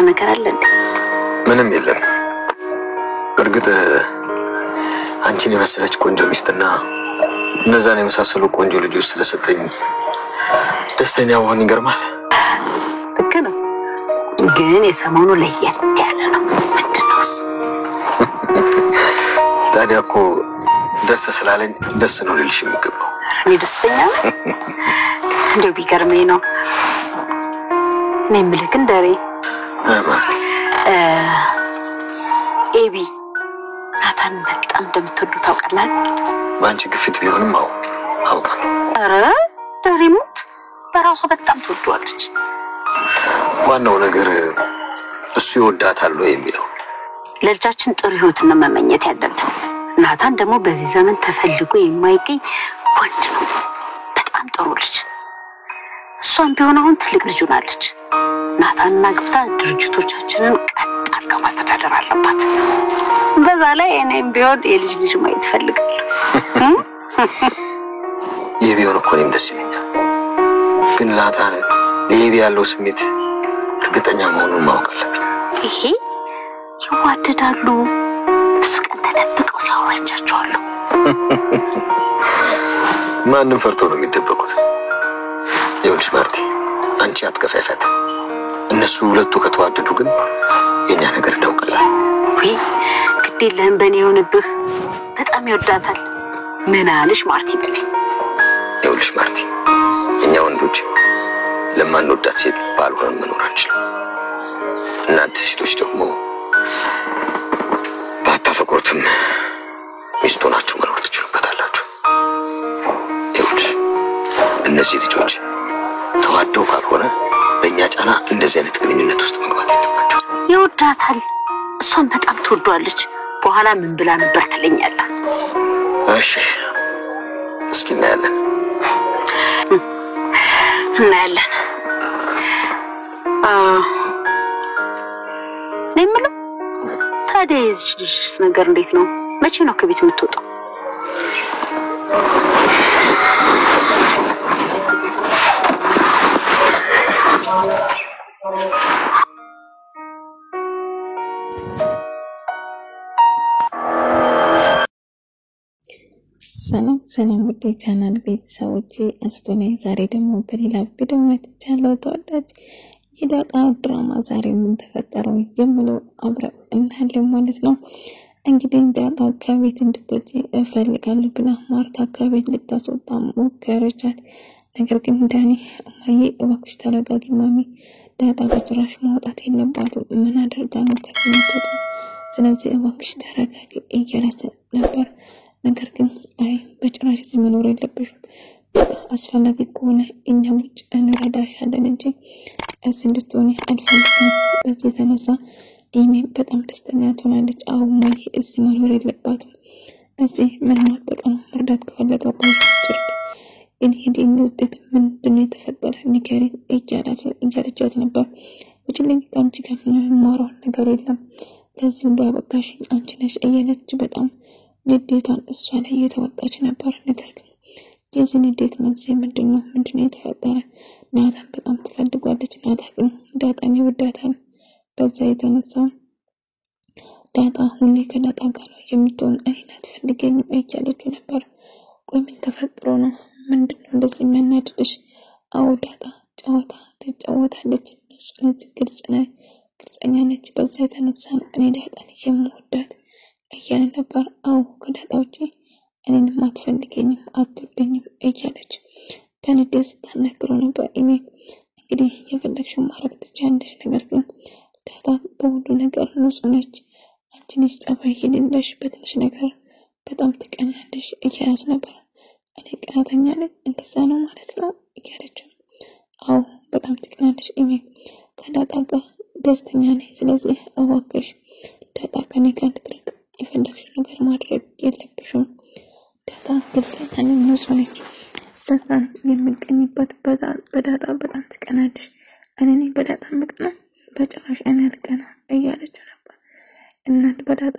ነገር አለ እንዴ? ምንም የለም። እርግጥ አንቺን የመሰለች ቆንጆ ሚስትና እነዛን የመሳሰሉ ቆንጆ ልጆች ስለሰጠኝ ደስተኛ መሆን ይገርማል። ልክ ነው፣ ግን የሰሞኑ ለየት ያለ ነው። ምንድነው እሱ? ታዲያ እኮ ደስ ስላለኝ ደስ ነው ልልሽ የሚገባው። እኔ ደስተኛ ነኝ። እንደው ቢገርመኝ ነው። እኔ የምልህ ግን ደሬ ኤቢ ናታን በጣም እንደምትወዱ ታውቃለህ? በአንቺ ግፊት ቢሆንም አውቃለሁ። ኧረ ደሬ ሞት በራሷ በጣም ትወደዋለች። ዋናው ነገር እሱ ይወዳታል የሚለው። ለልጃችን ጥሩ ህይወትን መመኘት ያለብን። ናታን ደግሞ በዚህ ዘመን ተፈልጎ የማይገኝ ወንድ ነው። በጣም ጥሩ ልጅ። እሷም ቢሆን አሁን ትልቅ ልጅ ሆናለች። ናታንና ግብታ ድርጅቶቻችንን ቀጥ አድርጋ ማስተዳደር አለባት። በዛ ላይ እኔም ቢሆን የልጅ ልጅ ማየት ፈልጋለሁ። ይህ ቢሆን እኮ እኔም ደስ ይለኛል። ግን ናታን ለኤቢ ያለው ስሜት እርግጠኛ መሆኑን ማወቅ አለብኝ። ይሄ ይዋደዳሉ። ብዙ ቀን ተደብቀው ሲያወራቻቸዋለሁ። ማንም ፈርቶ ነው የሚደበቁት? ይኸውልሽ ማርቲ፣ አንቺ አትከፋፈት። እነሱ ሁለቱ ከተዋደዱ ግን የኛ ነገር ይደውቀላል። ወይ ግድ የለህም በእኔ የሆነብህ። በጣም ይወዳታል። ምን አልሽ ማርቲ በለኝ። ይኸውልሽ ማርቲ፣ እኛ ወንዶች ለማንወዳት ሴት ባልሆነን መኖር አንችልም። እናንተ ሴቶች ደግሞ ባታፈቅሩትም ሚስት ሆናችሁ መኖር ትችሉበታላችሁ። ይኸውልሽ እነዚህ ልጆች ተዋደው ካልሆነ በእኛ ጫና እንደዚህ አይነት ግንኙነት ውስጥ መግባት የለባቸው። ይወዳታል። እሷን በጣም ትወዷለች። በኋላ ምን ብላ ነበር ትለኛለህ? እሺ እስኪ እናያለን። እኔ የምለው ታዲያ የዚች ልጅስ ነገር እንዴት ነው? መቼ ነው ከቤት የምትወጣው? ሰላም ውድ ቻናል ቤተሰቦቼ፣ አስቶኔ ዛሬ ደግሞ በሌላ ቪዲዮ መጥቻለሁ። ተወዳጅ የዳጣ ድራማ ዛሬ ምን ተፈጠረው የምለው አብረን እናያለን ማለት ነው። እንግዲህ ዳጣ ከቤት እንድትወጪ እፈልጋለሁ ብላ ማርታ ከቤት ልታስወጣ ሞከረቻት። ነገር ግን ዳኒ እማዬ እባክሽ ተረጋጊ ማሚ፣ ዳጣ በጭራሽ ማውጣት የለባትም፣ ምን አድርጋ ነው ከትምትወጣ? ስለዚህ እባክሽ ተረጋጊ እያላት ነበር። ነገር ግን አይ በጭራሽ እዚህ መኖር የለብሽም፣ አስፈላጊ ከሆነ እኛ ውጭ እንረዳሻለን እንጂ እዚህ እንድትሆኚ አልፈልግም። በዚህ የተነሳ ኢሜ በጣም ደስተኛ ትሆናለች። አሁን ማይ እዚህ መኖር የለባትም፣ እዚህ ምን ማጠቀም መርዳት ከፈለገባችሁ ግን ሄዲን ውጤት ምንድነው የተፈጠረ ንገሪኝ እያለቻት ነበር። ውጭልኝ ከአንቺ ጋር የማወራው ነገር የለም፣ ለዚህ ሁሉ ያበቃሽኝ አንቺ ነሽ እያለች በጣም ንዴቷን እሷ ላይ እየተወጣች ነበር። ነገር ግን የዚህ ንዴት መንስኤ ምንድነው የተፈጠረ? ናታን በጣም ትፈልጓለች። ናታን ግን ዳጣን ይወዳታል። በዛ የተነሳ ዳጣ ሁሌ ከዳጣ ጋር ነው የምትሆን፣ እኔን አትፈልገኝም እያለችው ነበር። ቆይ ምን ተፈጥሮ ነው? ምንድነው እንደዚህ የሚያናድድሽ? አዎ ዳጣ ጨዋታ ትጫወታለች፣ ግልጸኛ ነች። በዛ የተነሳ እኔ ዳጣን የምወዳት እያለ ነበር። አዎ ከዳጣ ውጪ እኔንም አትፈልገኝም አትወደኝም እያለች በንዴት ስታናግረው ነበር። እኔ እንግዲህ የፈለግሽው ማድረግ ትችያለሽ፣ ነገር ግን ዳጣ በሁሉ ነገር ንጹህ ነች፣ አንቺ ነሽ ጸባይ የሌለሽ፣ በትንሽ ነገር በጣም ትቀናለሽ እያለች ነበር። እኔ ቅናተኛ ነኝ እንደዛ ነው ማለት ነው እያለችው። አዎ በጣም ትቀናለሽ፣ እኔ ከዳጣ ጋር ደስተኛ ነኝ። ስለዚህ እባክሽ ዳጣ ከኔ ጋር እንድትርቅ የፈለግሽው ነገር ማድረግ የለብሽም። ዳጣ ግልጽና ንጹህ ነች፣ በዛን የምትቀኝበት በዳጣ በጣም ትቀናለሽ። እኔ በዳጣ ምቅና በጭራሽ እኔ አልቀናም እያለችው ነበር። እናት በዳጣ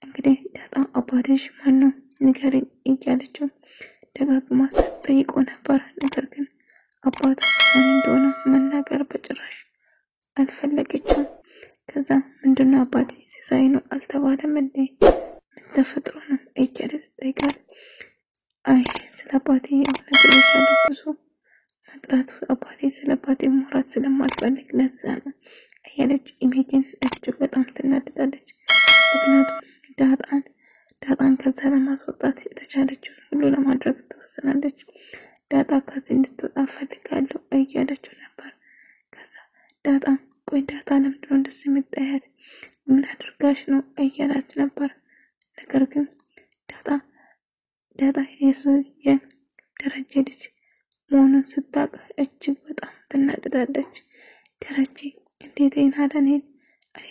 እንግዲህ ዳጣ አባትሽ ማነው ንገሪኝ እያለችው ደጋግማ ስትጠይቆ ነበር። ነገር ግን አባቷ ማን እንደሆነ መናገር በጭራሽ አልፈለገችም። ከዛ ምንድነው አባቴ ሲሳይ ነው አልተባለም እንዴ ምን ተፈጥሮ ነው እያለች ጠይቃት አይ ስለ አባቴ ነገሮች ብዙ ማጥራት አባቴ ስለ አባቴ ማውራት ስለማልፈልግ ለዛ ነው እያለች ኢሜጅን እጅግ በጣም ትናደዳለች። ምክንያቱም ዳጣን ከዛ ለማስወጣት የተቻለችውን ሁሉ ለማድረግ ትወስናለች። ዳጣ ከዚህ እንድትወጣ ፈልጋለሁ እያለችው ነበር። ከዛ ዳጣ ቆይ ዳጣ ለምንድነው እንደዚህ የምትጠያት ምን አድርጋሽ ነው እያለች ነበር። ነገር ግን ዳጣ የደረጀ ልጅ መሆኑን ስታውቅ እጅግ በጣም ትናደዳለች። ደረጀ እንዴት ይናዳኔ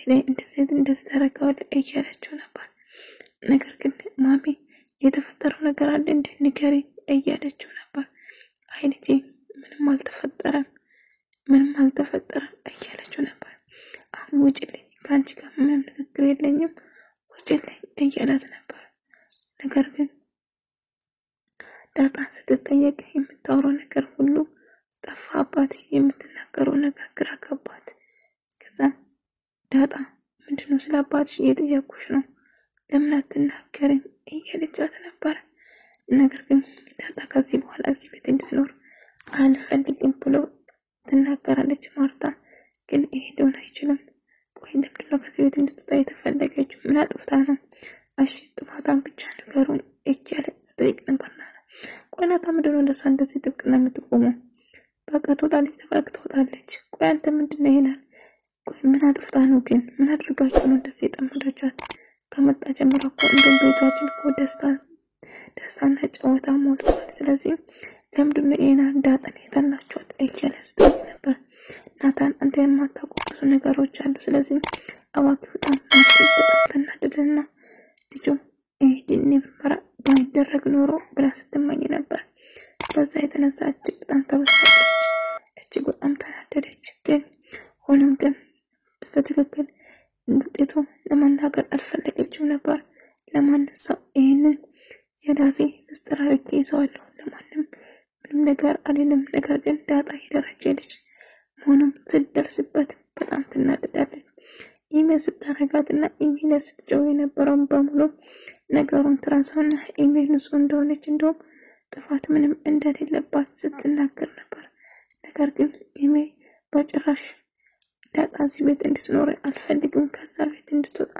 ላይ እንደዚህ ተረጋው እያለችው ነበር። ነገር ግን ማሚ የተፈጠረው ነገር አለ እንዴ ንገሪ እያለችው ነበር። አይ ልጄ ምንም አልተፈጠረም እያለችው ነበር። አሁን ውጪልኝ ካንቺ ጋር ምንም ንግግር የለኝም ውጪልኝ እያላት ነበር። ነገር ግን ዳጣ ስትጠየቅ የምታወራው ነገር ሁሉ ጠፋባት። የምትናገረው ነገር ግራ ገባት። ከዛ ዳጣ ምንድነው ስለ አባትሽ እየጠየኩሽ ነው ለምን አትናገሪም እያለቻት ነበር። ነገር ግን ዳጣ ከዚህ በኋላ እዚህ ቤት እንድትኖር አልፈልግም ብሎ ትናገራለች። ማርታ ግን ይሄ ሊሆን አይችልም። ቆይ ለምንድነው ከዚህ ቤት እንድትወጣ የተፈለገችው? ምን አጥፍታ ነው? እሺ ጥፋቷን ብቻ ንገሩን እያለች ስትጠይቅ ነበር። ቆይ ናታ ምንድነው ለሷ እንደዚህ ጥብቅና የምትቆመው? በቃ ትወጣለች። ቆይ አንተ ምንድነው ይላል። ቆይ ምን አጥፍታ ነው ግን? ምን አድርጋችሁ ነው እንደዚህ የጠመዳቻት? ከመጣ ጀምሮ እኮ እንደው ቤታችን እኮ ደስታና ጨዋታ ሞልቷል። ስለዚህ ለምንድነው ይሄን ዳጣን የተላችኋት እያለች ስትጠይቅ ነበር። ናታን አንተ የማታውቀው ብዙ ነገሮች አሉ። ስለዚህ እባክህ በጣም ተናደደና ልጁ ይሄን ምርመራ ባይደረግ ኖሮ ብላ ስትመኝ ነበር። በዛ የተነሳ እጅግ በጣም ተበሳጨች፣ እጅግ በጣም ተናደደች። ግን ሆኖም ግን በትክክል ውጤቱ ለማናገር አልፈለገችም ነበር። ለማንም ሰው ይሄንን የዳሴ ምስጢር አድርጌ ይዘዋለሁ ለማንም ምንም ነገር አልልም። ነገር ግን ዳጣ የደረጀ ልጅ መሆኑን ስትደርስበት በጣም ትናደዳለች። ኢሜል ስታረጋትና ኢሜል ስትጨው የነበረውን በሙሉ ነገሩን ትራንስፈርና ኢሜል ንጹህ እንደሆነች እንደውም ጥፋት ምንም እንደሌለባት ስትናገር ነበር። ነገር ግን ኢሜል በጭራሽ ዳጣ እዚህ ቤት እንድትኖር አልፈልግም፣ ከዛ ቤት እንድትወጣ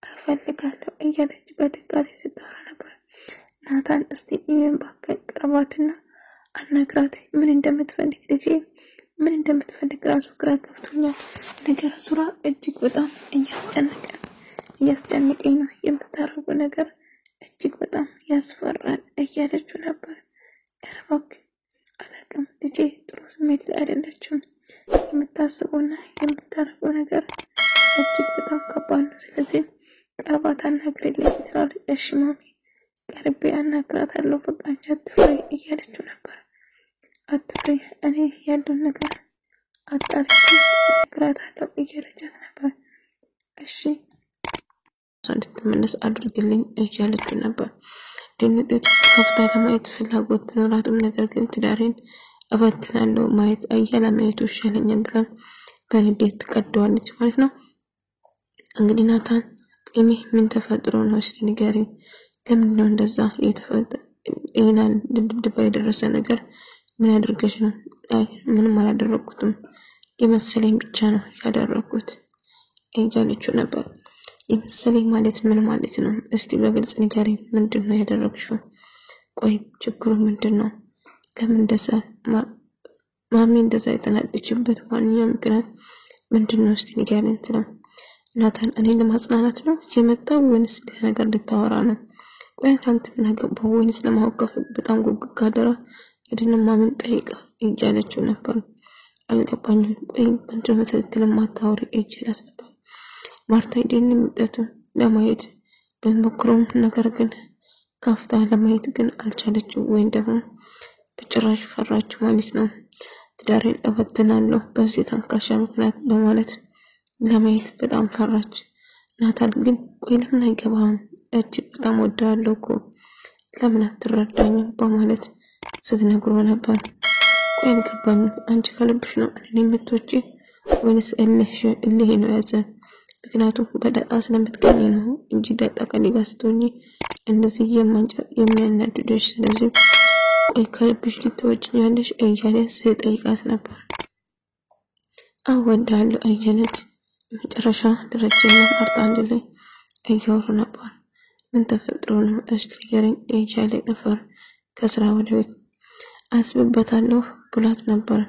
እፈልጋለሁ እያለች በድጋሚ ስታወራ ነበር። ናታን እስቲ ኢሜል ባከን ቅርባትና አናግራት ምን እንደምትፈልግ ልጄ ምን እንደምትፈልግ ራሱ ግራ ገብቶኛል። ነገር ሱራ እጅግ በጣም እያስጨነቀኝ ነው። የምታረጉ ነገር እጅግ በጣም ያስፈራል እያለችው ነበር። እባክህ አላውቅም ልጄ ጥሩ ስሜት ላይ አይደለችም። የምታስበውና የምታረገው ነገር እጅግ በጣም ከባድ ነው። ስለዚህ ቀርባት አናግሪልኝ ይችላል። እሺ ማሚ ቀርቤ አናግራታለሁ በቃ አንቺ አትፍሪ እያለችው ነበር። አትፍሪ እኔ ያለውን ነገር አጣርቼ እነግራታለሁ እያለቻት ነበር። እሺ እንድትመለስ አድርግልኝ እያለችው ነበር። ድንገት ከፍታ ለማየት ፍላጎት ቢኖራትም ነገር ግን ትዳሬን እበትናለሁ ማየት ማየቱ ይሻለኛል ብላ በንዴት ትቀደዋለች ማለት ነው። እንግዲህ ናታን ኢሜ ምን ተፈጥሮ ነው እስቲ ንገሪኝ፣ ለምንድነው እንደዛ የተፈጠረ ይሄናል ድብድብ የደረሰ ነገር ምን አድርገሽ ነው? አይ ምንም አላደረኩትም የመሰለኝ ብቻ ነው ያደረኩት እያለችው ነበር። የመሰለኝ ማለት ምን ማለት ነው? እስቲ በግልጽ ንገሪኝ፣ ምንድነው ያደረግሽው? ቆይ ችግሩ ምንድነው? ለምን እንደዛ ማሚ እንደዛ የተናደደችበት ዋናው ምክንያት ምንድነው? እስቲ ንገሪኝ ትለው። ናታን እኔን ለማጽናናት ነው የመጣው ወይስ ለነገር ልታወራ ነው? ቆይ ካንተ ምን አገባው? ወይስ ለማወቅ በጣም ጉጉግ አደራ እድነ ማሚን ጠይቃ እያለችው ነበር። አልገባኝም። ቆይ ምንድነው በትክክል ማታወሪ እያለች ነበር። ማርታ ይደን ምጥቱ ለማየት በመክሮም ነገር ግን ካፍታ ለማየት ግን አልቻለችም። ወይ ደግሞ በጭራሽ ፈራች ማለት ነው። ትዳሬን እበትናለሁ በዚህ ተንካሻ ምክንያት በማለት ለማየት በጣም ፈራች። ናታን ግን ቆይ ለምን አይገባም? እጅግ በጣም ወዳለሁ እኮ ለምን አትረዳኝም? በማለት ስትነግረው ነበር። ቆይ አልገባኝም፣ አንቺ ከልብሽ ነው እኔን የምትወጪ ወይስ እልህ ነው ያዘ? ምክንያቱም በዳጣ ስለምትቀኝ ነው እንጂ ዳጣ ከኔ ጋር ስትሆኚ እንደዚህ የሚያናድድሽ ስለዚህ ቆይ ከልብሽ ልትወጪኛለሽ እያለ ስጠይቃት ነበር። አወዳለሁ እያለች መጨረሻ ደረጃና ማርታ አንድ ላይ እያወሩ ነበር። ምን ተፈጥሮ ነው እስቲ ንገረኝ እያለ ነበር። ከስራ ወደ ቤት አስብበታለሁ ብሏት ነበር።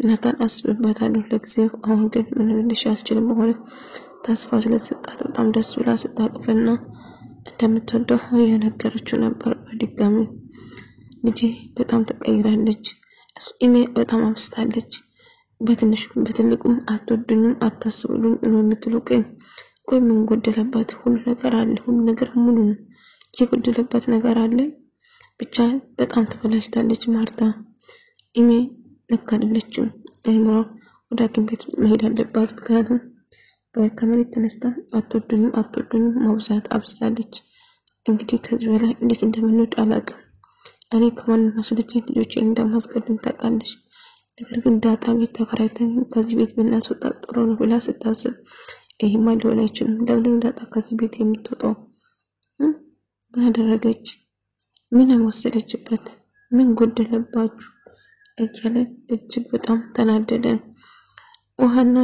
ናታን አስብበታለሁ ለጊዜው፣ አሁን ግን ምንም ልልሽ አልችልም በማለት ተስፋ ስለሰጣት በጣም ደስ ብላ ስታቅፍና እንደምትወደው እየነገረችው ነበር። በድጋሚ ልጄ በጣም ተቀይራለች፣ በጣም አብስታለች፣ በትንሽ በትልቁም አትወዱኝም አታስቡልኝ ነው የምትሉቀኝ። ቆይ ምን ጎደለባት? ሁሉ ነገር አለ፣ ሁሉ ነገር ሙሉ ነው። የጎደለባት ነገር አለ? ብቻ በጣም ተበላሽታለች ማርታ። ልክ አይደለችም። አይምሮ ወደ ሐኪም ቤት መሄድ አለባት። ምክንያቱም ከመሬት ተነስታ አትወዱኝም ማብዛት አብዝታለች። እንግዲህ ከዚህ በላይ እንዴት እንደምንወድ አላውቅም። እኔ ከማንም ማስለች ልጆቼን እንደማስቀድም ታውቃለች። ነገር ግን ዳጣ ቤት ተከራይተን ከዚህ ቤት ብናስወጣ ጥሩ ነው ብላ ስታስብ ይሄማ ሊሆን አይችልም። ለምን ዳጣ ከዚህ ቤት የምትወጣው? ምን አደረገች? ምን ወሰደችበት? ምን ጎደለባችሁ? እያለ እጅግ በጣም ተናደደ። ውሃና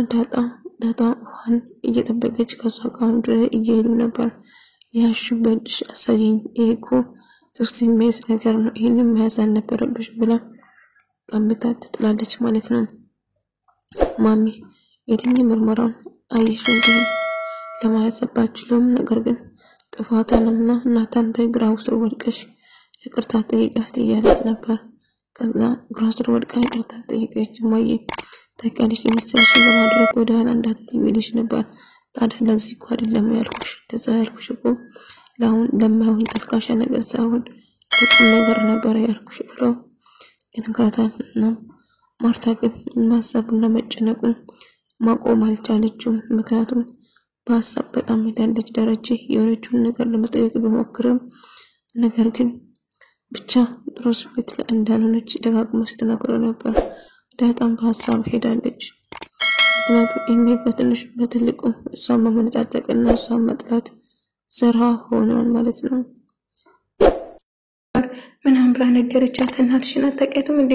ዳጣ ውሃን እየጠበቀች ከሷ ጋር ድረስ እየሄዱ ነበር። ያሽበድሽ አሳይኝ፣ ይሄ እኮ ሶስት የሚያዝ ነገር ነው፣ ይሄንን መያዝ አልነበረብሽ ብላ ቀምታ ትጥላለች ማለት ነው። ማሚ የትኛው ምርመራውን አይሽ እንዴ ለማያሰባችሁም፣ ነገር ግን ጥፋቷንና ናታን በግራ ውስጥ ወድቀሽ ይቅርታ ጠይቃት እያለች ነበር። ከዛ ግራ ውስጥ ወድቃ ይቅርታ ጠይቀች። ማዬ ታውቂያለሽ የሚሰልሽ በማድረግ ወደ ኋላ እንዳትይልሽ ነበር። ታዲያ ለዚህ እኮ አይደለም ያልኩሽ፣ እንደዛ ያልኩሽ እኮ ለማይሆን ተልካሻ ነገር ሳይሆን ለቁም ነገር ነበር ያልኩሽ ብሎ ይነግራታልና ማርታ ግን ማሰቡና መጨነቁን ማቆም አልቻለችም። ምክንያቱም በሀሳብ በጣም ሄዳለች። ደረጀ የሆነችውን ነገር ለመጠየቅ ቢሞክርም ነገር ግን ብቻ ጥሩ ስሜት ላይ እንዳልሆነች ደጋግማ ስትነግረው ነበር። ዳጣም በሀሳብ ሄዳለች። ምክንያቱም በትንሽ በትልቁም እሷን መመነጫጨቅና እሷን መጥላት ዘራ ሆኗል ማለት ነው። ምናምን ብላ ነገረቻት። እናትሽን አታውቂያትም እንዴ?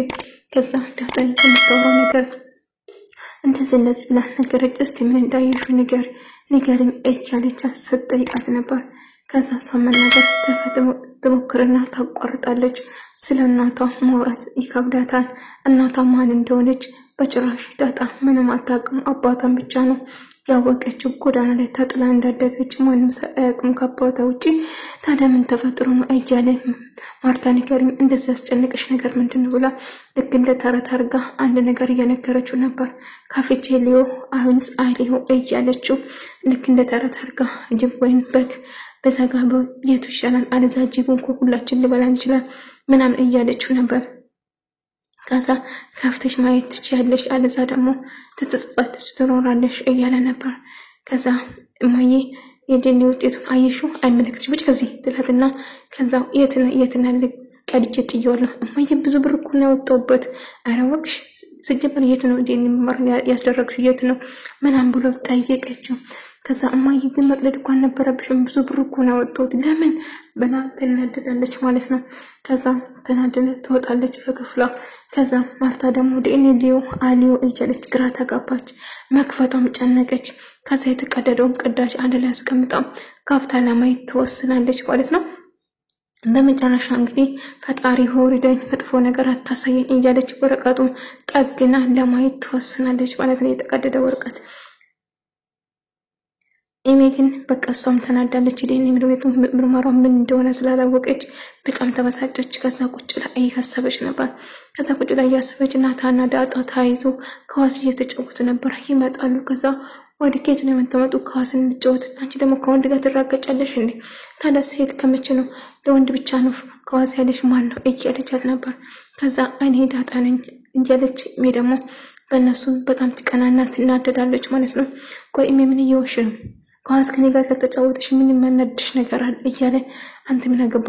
ከዛ ዳጣ የምታወራው ነገር እንደዚህ ብላ ነገረች። እስቲ ምን እንዳየሽ ንገሪኝ እያለች ስትጠይቃት ነበር። ከዛ እሷ መናገር ትሞክርና ታቋርጣለች። ስለ እናቷ ማውራት ይከብዳታል። እናቷ ማን እንደሆነች በጭራሽ ዳጣ ምንም አታውቅም። አባቷን ብቻ ነው ያወቀችው። ጎዳና ላይ ተጥላ እንዳደገች ማንም ሳያውቅም ከአባቷ ውጪ። ታዲያ ምን ተፈጥሮ ነው እያለ ማርታ ንገሪኝ፣ እንደዚህ ያስጨነቀሽ ነገር ምንድነው ብላ ልክ እንደ ተረት አድርጋ አንድ ነገር እየነገረችው ነበር። ካፍቼ ሊዮ አሁንስ አይሊዮ እያለችው ልክ እንደ ተረት አድርጋ ጅብ ወይን በግ በዛጋበው የቱ ይሻላል? አለዛ ጅቡን እኮ ሁላችን ሊበላ ይችላል ምናምን እያለችው ነበር። ከዛ ካፍተሽ ማየት ትችያለሽ፣ አለዛ ደግሞ ትተጸጸች ትኖራለሽ እያለ ነበር። ከዛ እማዬ የዲኤንኤ ውጤቱን አየሽው? አይመለከትሽ ብቻ ከዚህ ትላትና ከዛ የትና ቀድጄ ጥየዋለሁ። እማዬ ብዙ ብር እኮ ነው ያወጣሁበት። ኧረ እባክሽ ስጀምር የት ነው ዲኤንኤ ምርመራ ያስደረግሽው? የት ነው ምናምን ብሎ ጠየቀችው። ከዛ እማዬ ግን መቅደድ እንኳን ነበረብሽም፣ ብዙ ብር እኮ ነው ያወጣሁት ለምን ብላ ትናደዳለች ማለት ነው። ከዛ ተናደደ ትወጣለች ከክፍሏ። ከዛ ማርታ ደግሞ ዲኤንኤ ሊዮ አሊዮ እያለች ግራ ተጋባች። መክፈቷም ጨነቀች። ከዛ የተቀደደውን ቅዳጅ አንድ ላይ አስቀምጣ ካፍታ ለማየት ትወስናለች ማለት ነው። በመጨረሻ እንግዲህ ፈጣሪ ሆሪደኝ መጥፎ ነገር አታሳየኝ እያለች ወረቀቱን ጠግና ለማየት ትወስናለች ማለት ነው። የተቀደደ ወረቀት ግን በቃ እሷም ተናዳለች። ዲኤንኤ ምርመራው ምን እንደሆነ ስላላወቀች በጣም ተበሳጨች። ከዛ ቁጭ ብላ እያሰበች ነበር። ከዛ ቁጭ ብላ እያሰበች ናታና ዳጣ ተያይዞ ኳስ እየተጫወቱ ነበር። ይመጣሉ። ከዛ ወደ ኬት ነው የምትመጡ? ኳስ እንጫወት። አንቺ ደግሞ ከወንድ ጋር ትራገጫለሽ እንዴ? ታዲያ ሴት ከመቼ ነው ለወንድ ብቻ ነው ኳስ ያለሽ ማን ነው እያለቻት ነበር። ከዛ እኔ ዳጣ ነኝ እያለች ደግሞ በእነሱ በጣም ትቀናና ትናደዳለች ማለት ነው። ቆይ ምን እየወሽ ነው? ኳስ ከኔ ጋር ስለተጫወተሽ ምን የሚያናድሽ ነገር አለ እያለ አንተ ምን አገባ